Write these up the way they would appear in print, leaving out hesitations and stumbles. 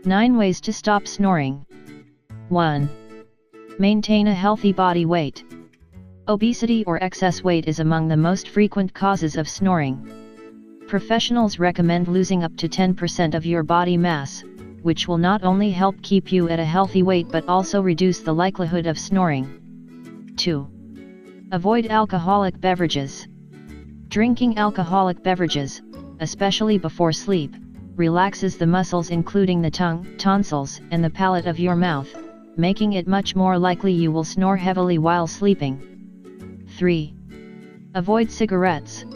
9 Ways to stop snoring. 1. Maintain a healthy body weight. Obesity or excess weight is among the most frequent causes of snoring. Professionals recommend losing up to 10% of your body mass, which will not only help keep you at a healthy weight but also reduce the likelihood of snoring. 2. Avoid alcoholic beverages. Drinking alcoholic beverages, especially before sleep, relaxes the muscles including the tongue, tonsils, and the palate of your mouth, making it much more likely you will snore heavily while sleeping. 3. Avoid cigarettes.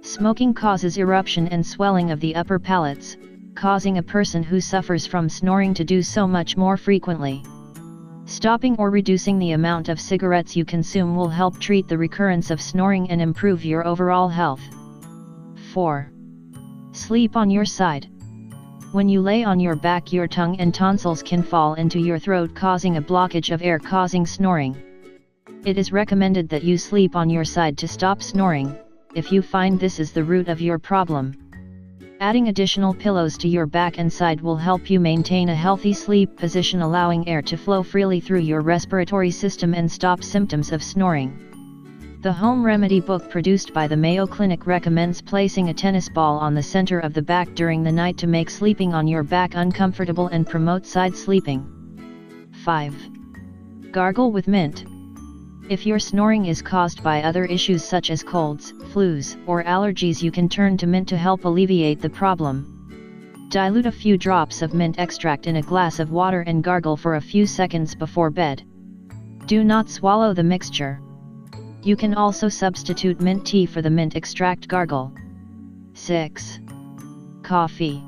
Smoking causes eruption and swelling of the upper palates, causing a person who suffers from snoring to do so much more frequently. Stopping or reducing the amount of cigarettes you consume will help treat the recurrence of snoring and improve your overall health. 4. Sleep on your side. When you lay on your back, your tongue and tonsils can fall into your throat, causing a blockage of air causing snoring. It is recommended that you sleep on your side to stop snoring, if you find this is the root of your problem. Adding additional pillows to your back and side will help you maintain a healthy sleep position, allowing air to flow freely through your respiratory system and stop symptoms of snoring. The home remedy book produced by the Mayo Clinic recommends placing a tennis ball on the center of the back during the night to make sleeping on your back uncomfortable and promote side sleeping. 5. Gargle with mint. If your snoring is caused by other issues such as colds, flus, or allergies, you can turn to mint to help alleviate the problem. Dilute a few drops of mint extract in a glass of water and gargle for a few seconds before bed. Do not swallow the mixture. You can also substitute mint tea for the mint extract gargle. 6. Coffee.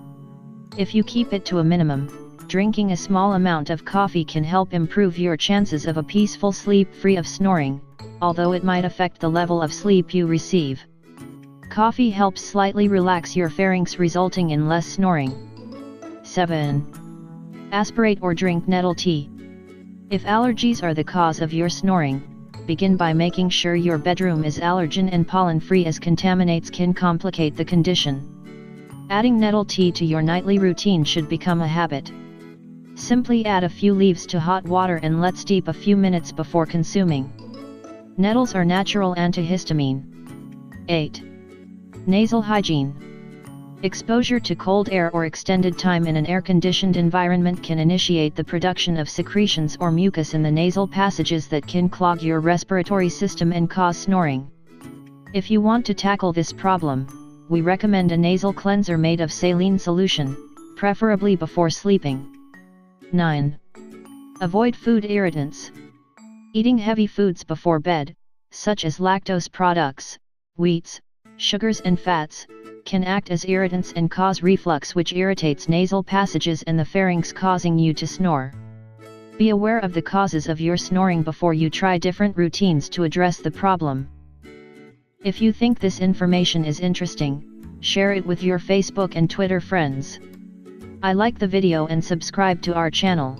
If you keep it to a minimum, drinking a small amount of coffee can help improve your chances of a peaceful sleep free of snoring, although it might affect the level of sleep you receive. Coffee helps slightly relax your pharynx, resulting in less snoring. 7. Aspirate or drink nettle tea. If allergies are the cause of your snoring, begin by making sure your bedroom is allergen and pollen free, as contaminants can complicate the condition. Adding nettle tea to your nightly routine should become a habit. Simply add a few leaves to hot water and let steep a few minutes before consuming. Nettles are natural antihistamine. 8. Nasal hygiene. Exposure to cold air or extended time in an air-conditioned environment can initiate the production of secretions or mucus in the nasal passages that can clog your respiratory system and cause snoring. If you want to tackle this problem, we recommend a nasal cleanser made of saline solution, preferably before sleeping. 9. Avoid food irritants. Eating heavy foods before bed, such as lactose products, wheats, sugars and fats, can act as irritants and cause reflux, which irritates nasal passages and the pharynx, causing you to snore. Be aware of the causes of your snoring before you try different routines to address the problem. If you think this information is interesting, share it with your Facebook and Twitter friends. I like the video and subscribe to our channel.